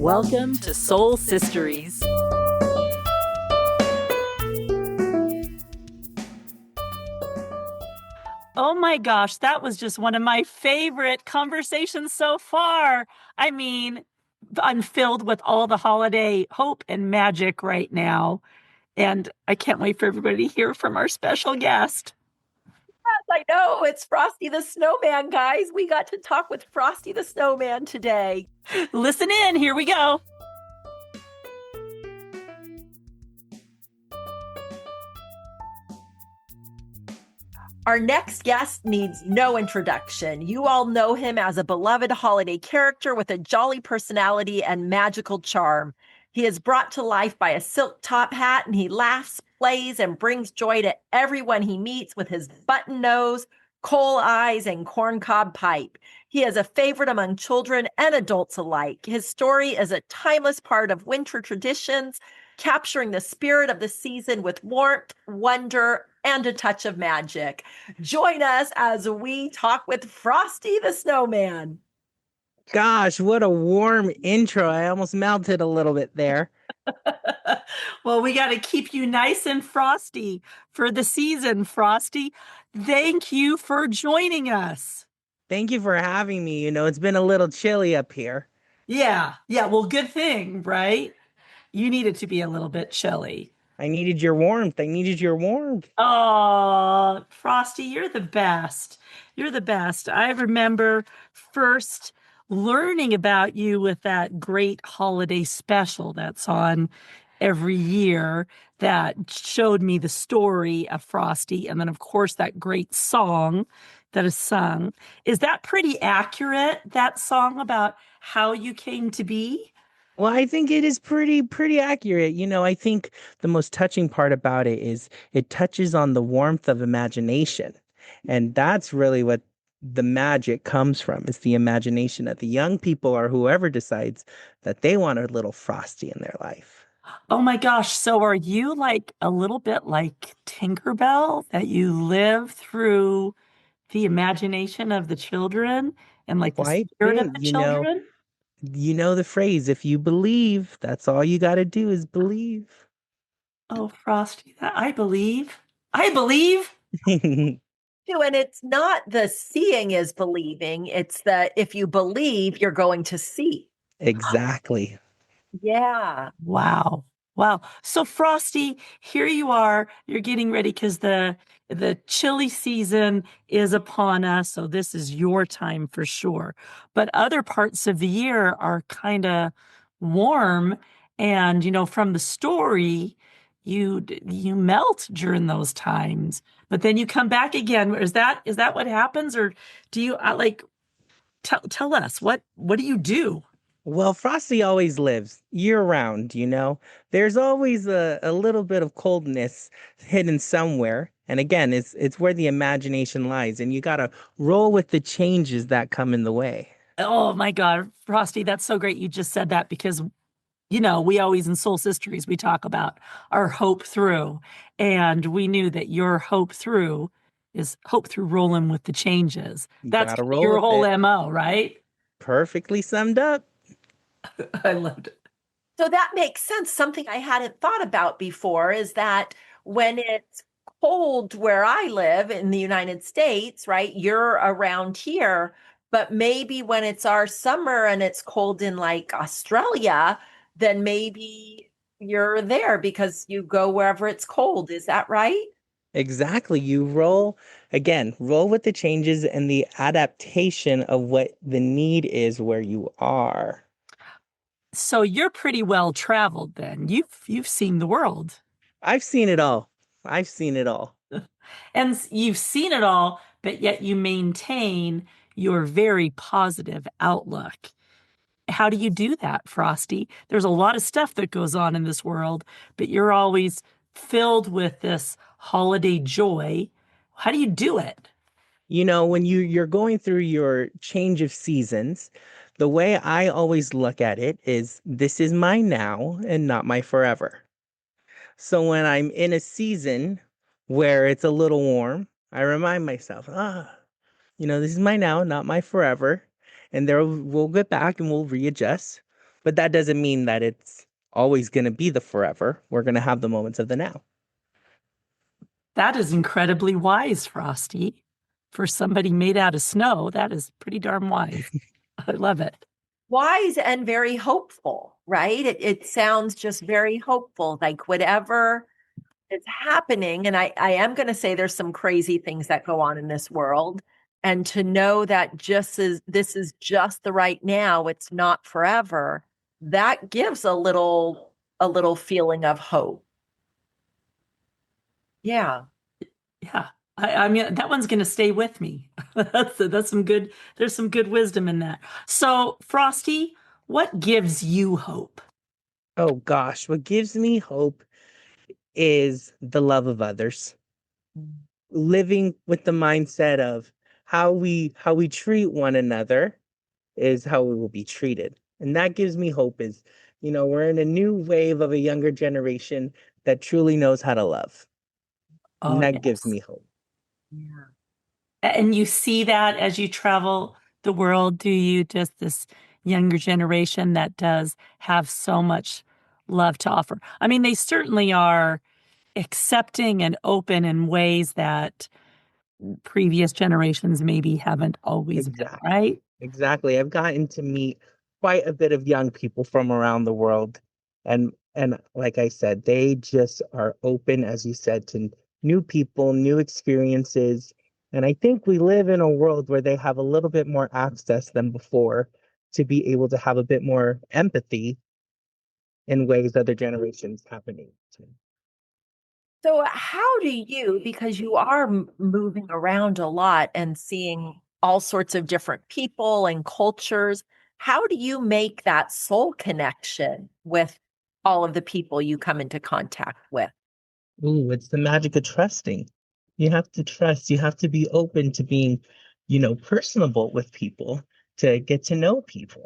Welcome to Soul Sisteries. Oh my gosh, that was just one of my favorite conversations so far. I mean, I'm filled with all the holiday hope and magic right now. And I can't wait for everybody to hear from our special guest. I know, it's Frosty the Snowman, guys. We got to talk with Frosty the Snowman today. Listen in, here we go. Our next guest needs no introduction. You all know him as a beloved holiday character with a jolly personality and magical charm. He is brought to life by a silk top hat, and he laughs, plays, and brings joy to everyone he meets with his button nose, coal eyes, and corncob pipe. He is a favorite among children and adults alike. His story is a timeless part of winter traditions, capturing the spirit of the season with warmth, wonder, and a touch of magic. Join us as we talk with Frosty the Snowman. Gosh, what a warm intro. I almost melted a little bit there. Well, we got to keep you nice and frosty for the season, Frosty. Thank you for joining us. Thank you for having me. It's been a little chilly up here. Yeah. Well, good thing, right? You need it to be a little bit chilly. I needed your warmth. Oh, Frosty, you're the best. You're the best. I remember first learning about you with that great holiday special that's on every year that showed me the story of Frosty. And then, of course, that great song that is sung. Is that pretty accurate, that song about how you came to be? Well, I think it is pretty accurate. I think the most touching part about it is it touches on the warmth of imagination. And that's really what the magic comes from, is the imagination of the young people or whoever decides that they want a little Frosty in their life. Oh my gosh. So are you like a little bit like Tinkerbell, that you live through the imagination of the children and like the Quite spirit of big, the children? You know the phrase, if you believe, that's all you got to do is believe. Oh, Frosty, I believe. I believe. And it's not the seeing is believing. It's the if you believe, you're going to see. Exactly. Yeah. Wow. So Frosty, here you are. You're getting ready because the chilly season is upon us. So this is your time for sure. But other parts of the year are kind of warm. And, from the story, you melt during those times, but then you come back again. Is that what happens? Or do you tell us what do you do? Well, Frosty always lives year round, There's always a little bit of coldness hidden somewhere. And again, it's where the imagination lies, and you got to roll with the changes that come in the way. Oh my God, Frosty, that's so great. You just said that because, we always in Soul Sisteries, we talk about our hope through. And we knew that your hope through is hope through rolling with the changes. You That's gotta roll your with whole it. MO, right? Perfectly summed up. I loved it. So that makes sense. Something I hadn't thought about before is that when it's cold where I live in the United States, right? You're around here, but maybe when it's our summer and it's cold in like Australia, then maybe you're there because you go wherever it's cold. Is that right? Exactly. You roll with the changes and the adaptation of what the need is where you are. So you're pretty well traveled then. You've seen the world. I've seen it all. And you've seen it all, but yet you maintain your very positive outlook. How do you do that, Frosty? There's a lot of stuff that goes on in this world, but you're always filled with this holiday joy. How do you do it? When you're going through your change of seasons, the way I always look at it is this is my now and not my forever. So when I'm in a season where it's a little warm, I remind myself, this is my now, not my forever. And we'll get back and we'll readjust. But that doesn't mean that it's always going to be the forever. We're going to have the moments of the now. That is incredibly wise, Frosty. For somebody made out of snow, that is pretty darn wise. I love it. Wise and very hopeful, right? It sounds just very hopeful, like whatever is happening. And I am going to say there's some crazy things that go on in this world. And to know that this is just the right now, it's not forever, that gives a little feeling of hope. Yeah. Yeah. I mean, that one's going to stay with me. That's some good, there's some good wisdom in that. So, Frosty, what gives you hope? Oh gosh, what gives me hope is the love of others. Living with the mindset of how we treat one another is how we will be treated. And that gives me hope is, we're in a new wave of a younger generation that truly knows how to love. Oh, And that gives yes. me hope. Yeah. And you see that as you travel the world, do you? Just this younger generation that does have so much love to offer. I mean, they certainly are accepting and open in ways that previous generations maybe haven't always been, Exactly. right? Exactly. I've gotten to meet quite a bit of young people from around the world. And like I said, they just are open, as you said, to new people, new experiences. And I think we live in a world where they have a little bit more access than before to be able to have a bit more empathy in ways other generations haven't able to. So, how do you, because you are moving around a lot and seeing all sorts of different people and cultures, how do you make that soul connection with all of the people you come into contact with? Ooh, it's the magic of trusting. You have to trust. You have to be open to being, personable with people to get to know people.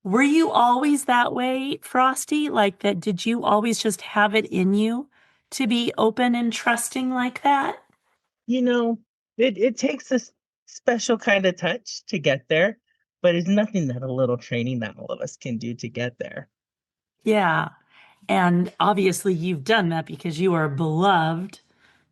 Were you always that way, Frosty? Like that, did you always just have it in you to be open and trusting like that? You know, it takes a special kind of touch to get there, but it's nothing that a little training that all of us can do to get there. Yeah. And obviously, you've done that because you are beloved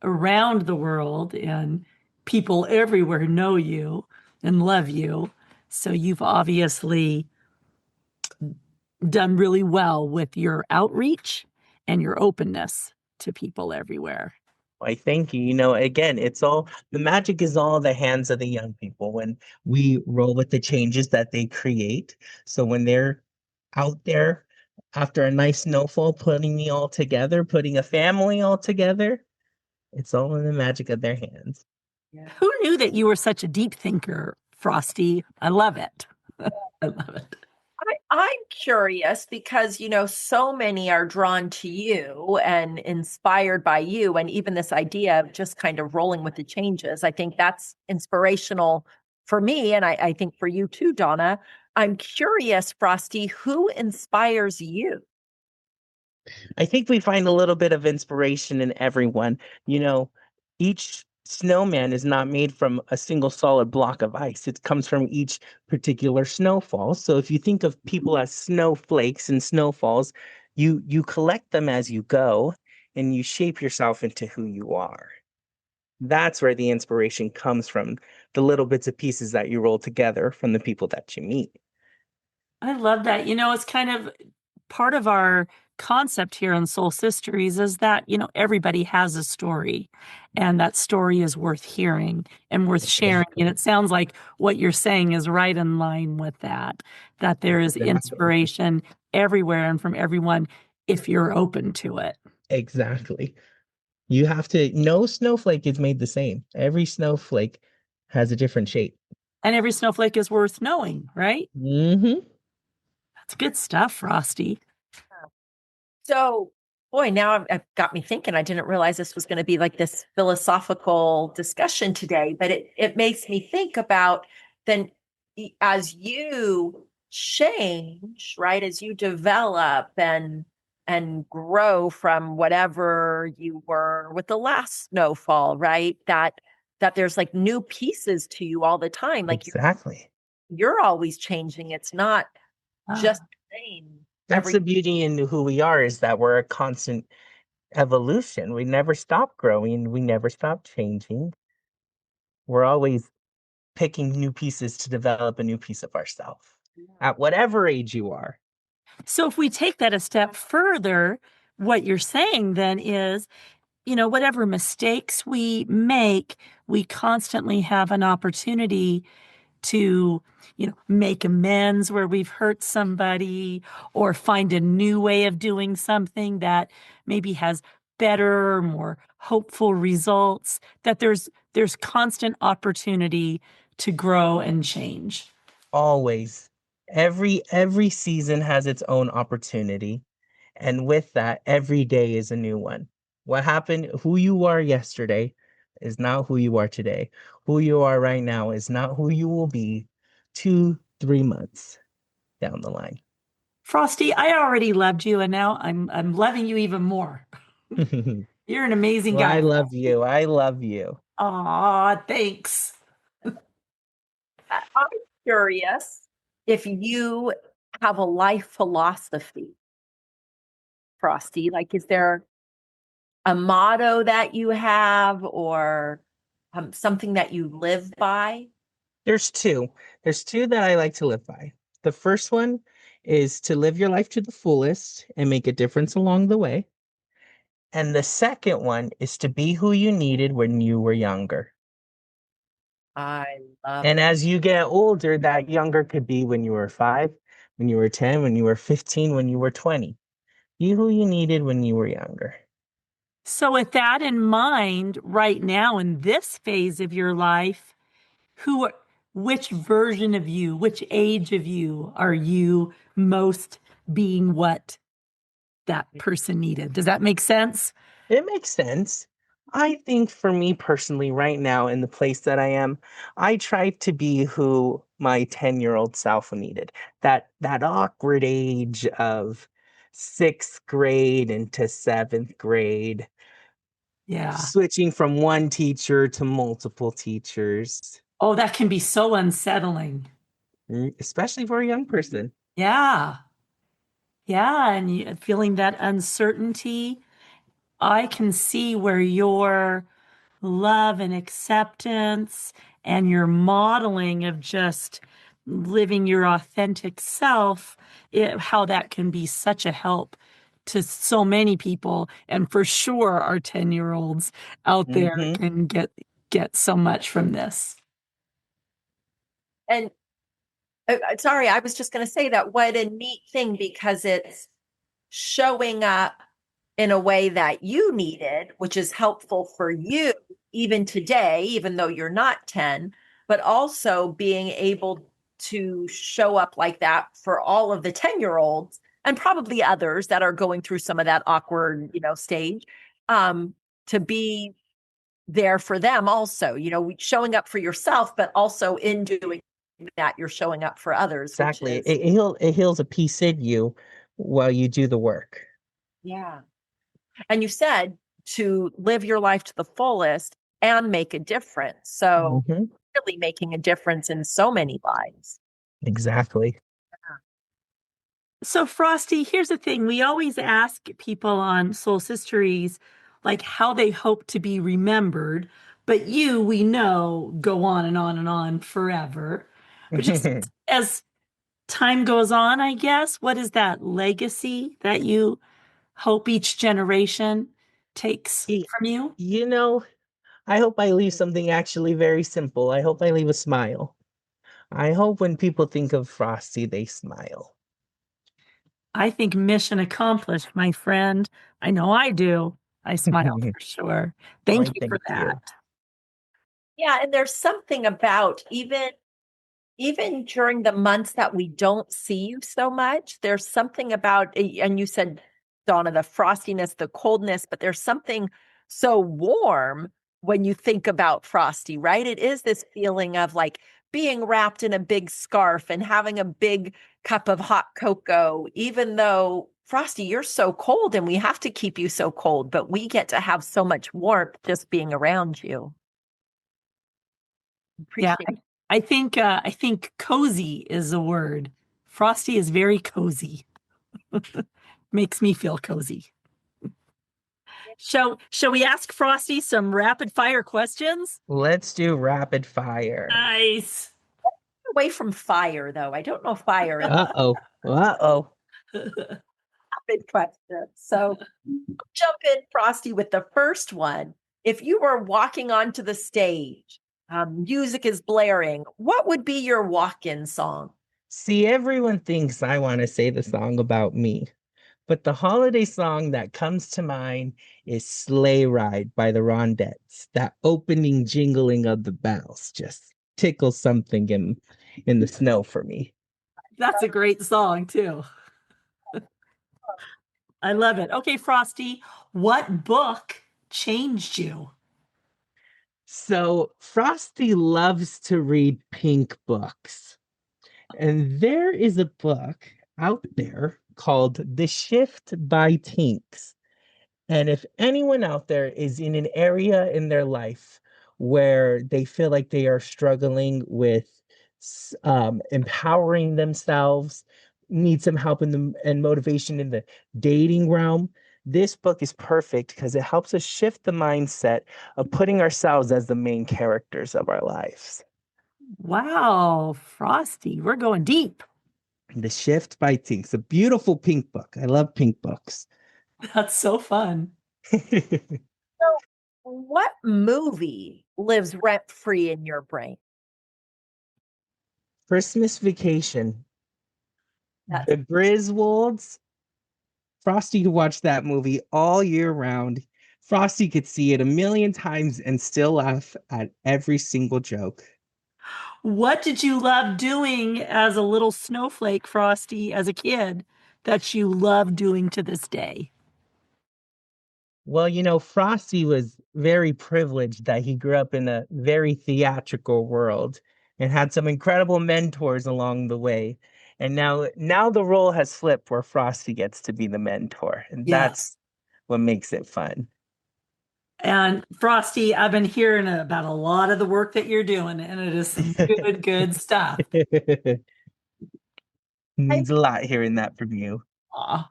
around the world and people everywhere know you and love you. So you've obviously done really well with your outreach and your openness to people everywhere. I thank you. Again, it's all the magic is all the hands of the young people when we roll with the changes that they create. So when they're out there after a nice snowfall, putting me all together, putting a family all together, it's all in the magic of their hands. Yeah. Who knew that you were such a deep thinker, Frosty? I love it. I love it. I'm curious because, so many are drawn to you and inspired by you. And even this idea of just kind of rolling with the changes, I think that's inspirational for me. And I think for you too, Donna. I'm curious, Frosty, who inspires you? I think we find a little bit of inspiration in everyone. You know, each snowman is not made from a single solid block of ice. It comes from each particular snowfall. So if you think of people as snowflakes and snowfalls, you collect them as you go and you shape yourself into who you are. That's where the inspiration comes from, the little bits of pieces that you roll together from the people that you meet. I love that. It's kind of part of our concept here in Soul Sisteries is that, everybody has a story and that story is worth hearing and worth sharing. And it sounds like what you're saying is right in line with that, that there is Exactly. inspiration everywhere and from everyone if you're open to it. Exactly. You have to, no snowflake is made the same. Every snowflake has a different shape. And every snowflake is worth knowing, right? Hmm. That's good stuff, Frosty. So, boy, now I've got me thinking. I didn't realize this was going to be like this philosophical discussion today, but it makes me think about then as you change, right? As you develop and grow from whatever you were with the last snowfall, right? That there's like new pieces to you all the time. Like Exactly. you're always changing. It's not just the same. That's the beauty in who we are, is that we're a constant evolution. We never stop growing. We never stop changing. We're always picking new pieces to develop a new piece of ourselves at whatever age you are. So if we take that a step further, what you're saying then is, whatever mistakes we make, we constantly have an opportunity to, make amends where we've hurt somebody, or find a new way of doing something that maybe has better, more hopeful results, that there's constant opportunity to grow and change. Always. Every season has its own opportunity. And with that, every day is a new one. What happened, who you are yesterday is not who you are today. Who you are right now is not who you will be 2, 3 months down the line. Frosty, I already loved you, and now I'm loving you even more. You're an amazing Well, guy. I love you. I love you. Aw, thanks. I'm curious if you have a life philosophy, Frosty. Like, is there a motto that you have, or something that you live by? There's two. There's two that I like to live by. The first one is to live your life to the fullest and make a difference along the way. And the second one is to be who you needed when you were younger. I love And it. as you get older, that younger could be when you were 5, when you were 10, when you were 15, when you were 20. Be who you needed when you were younger. So, with that in mind, right now in this phase of your life, who, which version of you, which age of you are you most being what that person needed? Does that make sense? It makes sense. I think for me personally, right now in the place that I am, I try to be who my 10-year-old self needed. That awkward age of 6th grade into 7th grade, Yeah. switching from one teacher to multiple teachers, Oh, that can be so unsettling. especially for a young person. Yeah. Yeah. And feeling that uncertainty, I can see where your love and acceptance and your modeling of just living your authentic self, how that can be such a help to so many people. And for sure, our 10-year-olds out there Hmm. can get so much from this. And sorry, I was just going to say that what a neat thing, because it's showing up in a way that you needed, which is helpful for you even today, even though you're not 10, but also being able to show up like that for all of the 10-year-olds and probably others that are going through some of that awkward, stage, to be there for them also, showing up for yourself, but also in doing that, you're showing up for others, which Exactly. is, It heals a piece in you while you do the work. yeah. And you said to live your life to the fullest and make a difference. So, Hmm. really making a difference in so many lives. Exactly. So, Frosty, here's the thing. We always ask people on Soul Histories, like how they hope to be remembered. But you, we know, go on and on and on forever. But just as time goes on, I guess, what is that legacy that you hope each generation takes Y- from you? You know, I hope I leave something actually very simple. I hope I leave a smile. I hope when people think of Frosty, they smile. I think mission accomplished, my friend. I know I do. I smile for sure. Thank Why, you for thank that. you. Yeah, and there's something about even during the months that we don't see you so much, there's something about, and you said, Donna, the frostiness, the coldness, but there's something so warm when you think about Frosty, right? It is this feeling of like being wrapped in a big scarf and having a big cup of hot cocoa, even though Frosty, you're so cold and we have to keep you so cold, but we get to have so much warmth just being around you. Yeah, Appreciate. I think cozy is a word Frosty is very cozy. Makes me feel cozy. Shall we ask Frosty some rapid fire questions? Let's do rapid fire. Nice. Away from fire, though. I don't know fire in Uh-oh. Uh-oh. rapid questions. So jump in, Frosty, with the first one. If you were walking onto the stage, music is blaring, what would be your walk-in song? See, everyone thinks I want to say the song about me, but the holiday song that comes to mind is Sleigh Ride by the Rondettes. That opening jingling of the bells just tickles something in the snow for me. That's a great song, too. I love it. Okay, Frosty, what book changed you? So Frosty loves to read pink books. And there is a book out there called The Shift by Tinks. And if anyone out there is in an area in their life where they feel like they are struggling with empowering themselves, need some help in the and motivation in the dating realm, this book is perfect because it helps us shift the mindset of putting ourselves as the main characters of our lives. Wow, Frosty, we're going deep. The Shift by Tinks, a beautiful pink book. I love pink books. That's so fun. So, what movie lives rent free in your brain? Christmas Vacation. That's The Griswolds. Frosty could watch that movie all year round. Frosty could see it a million times and still laugh at every single joke. What did you love doing as a little snowflake, Frosty, as a kid, that you love doing to this day? Well, Frosty was very privileged that he grew up in a very theatrical world and had some incredible mentors along the way. And now the role has flipped where Frosty gets to be the mentor. And Yes. that's what makes it fun. And Frosty, I've been hearing about a lot of the work that you're doing, and it is some good, good stuff. Means a lot hearing that from you. Aw.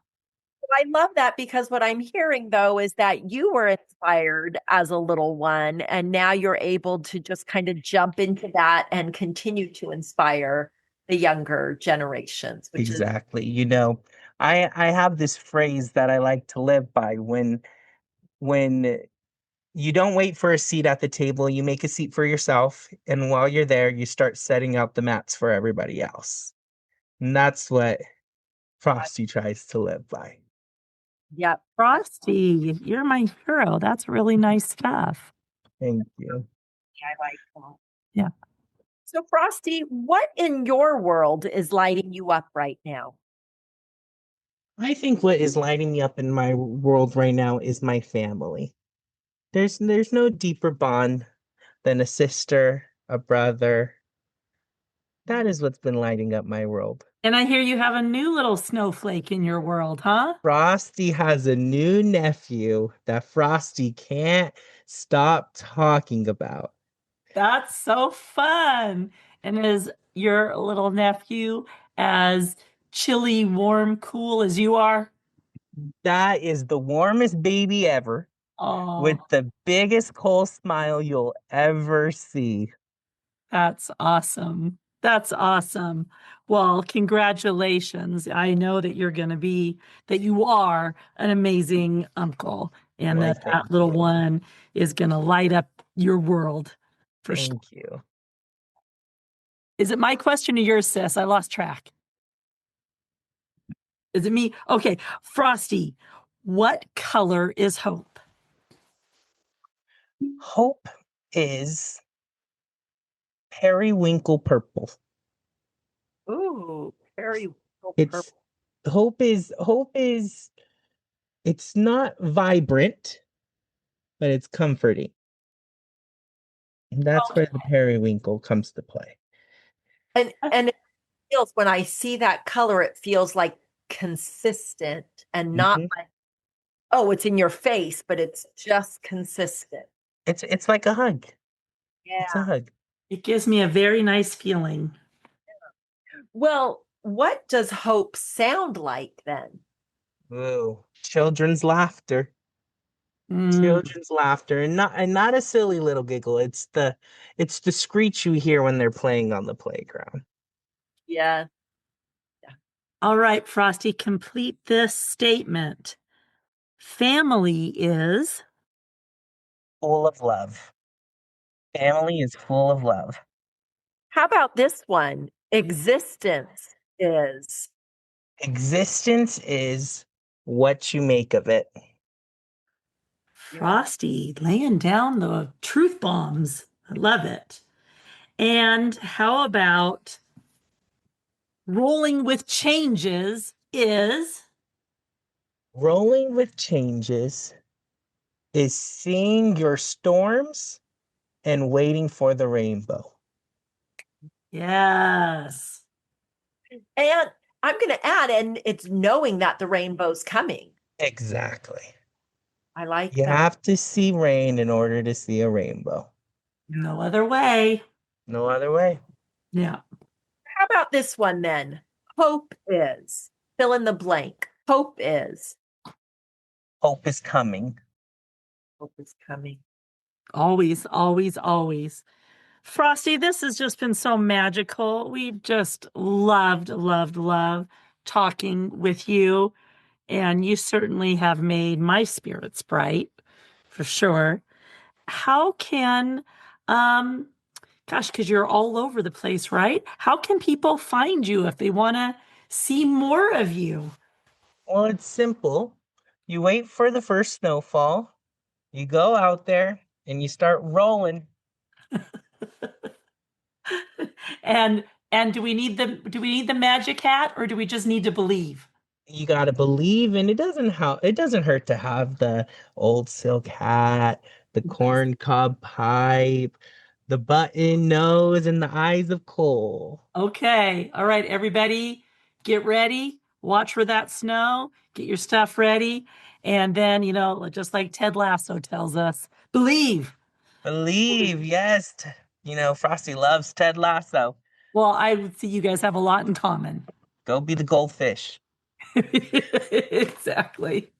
I love that because what I'm hearing though is that you were inspired as a little one, and now you're able to just kind of jump into that and continue to inspire the younger generations, which is Exactly. I have this phrase that I like to live by when you don't wait for a seat at the table, you make a seat for yourself, and while you're there, you start setting out the mats for everybody else. And that's what Frosty tries to live by. yeah. Frosty, you're my hero. That's really nice stuff. Thank you. I like that. Yeah. So Frosty, what in your world is lighting you up right now? I think what is lighting me up in my world right now is my family. There's no deeper bond than a sister, a brother. That is what's been lighting up my world. And I hear you have a new little snowflake in your world, huh? Frosty has a new nephew that Frosty can't stop talking about. That's so fun. And is your little nephew as chilly, warm, cool as you are? That is the warmest baby ever with Oh, the biggest cold smile you'll ever see. that's awesome. That's awesome. Well, congratulations. I know that that you are an amazing uncle and Why, that thank little you. one is going to light up your world for sure. Thank you. Is it my question or yours, sis? I lost track. Is it me? Okay. Frosty, what color is hope? Hope is periwinkle purple. Ooh, very purple. It's hope is it's not vibrant, but it's comforting. And that's where the periwinkle comes to play. And it feels when I see that color, it feels like consistent and not Mhm. like, oh, it's in your face, but it's just consistent. It's like a hug. It's a Yeah. hug. It gives me a very nice feeling. Well, What does hope sound like then? Ooh, children's laughter. Mm. Children's laughter, and not a silly little giggle. It's the screech you hear when they're playing on the playground. Yeah. All right, Frosty, complete this statement. Family is. Full of love. Family is full of love. How about this one? Existence is. Existence is what you make of it. Frosty laying down the truth bombs. I love it. And how about rolling with changes is. Rolling with changes is seeing your storms and waiting for the rainbow. Yes. And I'm going to add, and it's knowing that the rainbow's coming. Exactly. I like You that. have to see rain in order to see a rainbow. No other way. No other way. Yeah. How about this one then? Hope is. Fill in the blank. Hope is. Hope is coming. Hope is coming. Always, always, always. Frosty, this has just been so magical. We've just loved, loved, loved talking with you. And you certainly have made my spirits bright, for sure. How can, because you're all over the place, right? How can people find you if they want to see more of you? Well, it's simple. You wait for the first snowfall, you go out there, and you start rolling. And do we need the magic hat, or do we just need to believe? You gotta believe, and it doesn't hurt to have the old silk hat, the corn cob pipe, the button nose, and the eyes of coal. Okay. All right, everybody, get ready. Watch for that snow. Get your stuff ready. And then, just like Ted Lasso tells us, believe. Believe, yes. Frosty loves Ted Lasso. Well, I would see you guys have a lot in common. Go be the goldfish. Exactly.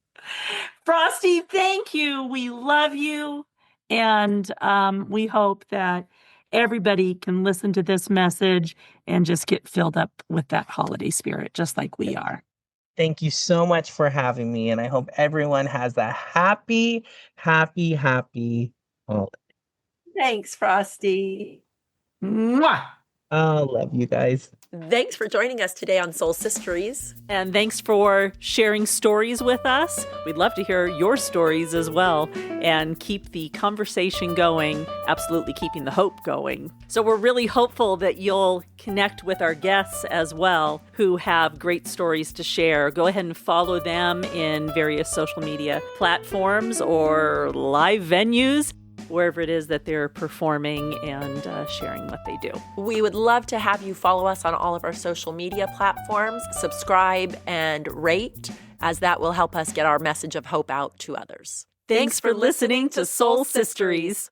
Frosty, thank you. We love you. And we hope that everybody can listen to this message and just get filled up with that holiday spirit, just like we are. Thank you so much for having me, and I hope everyone has a happy, happy, happy holiday. Thanks, Frosty. Mwah! I love you guys. Thanks for joining us today on Soul Sisteries. And thanks for sharing stories with us. We'd love to hear your stories as well and keep the conversation going, absolutely keeping the hope going. So we're really hopeful that you'll connect with our guests as well who have great stories to share. Go ahead and follow them in various social media platforms or live venues, wherever it is that they're performing and sharing what they do. We would love to have you follow us on all of our social media platforms, subscribe and rate, as that will help us get our message of hope out to others. Thanks for listening to Soul Sisteries.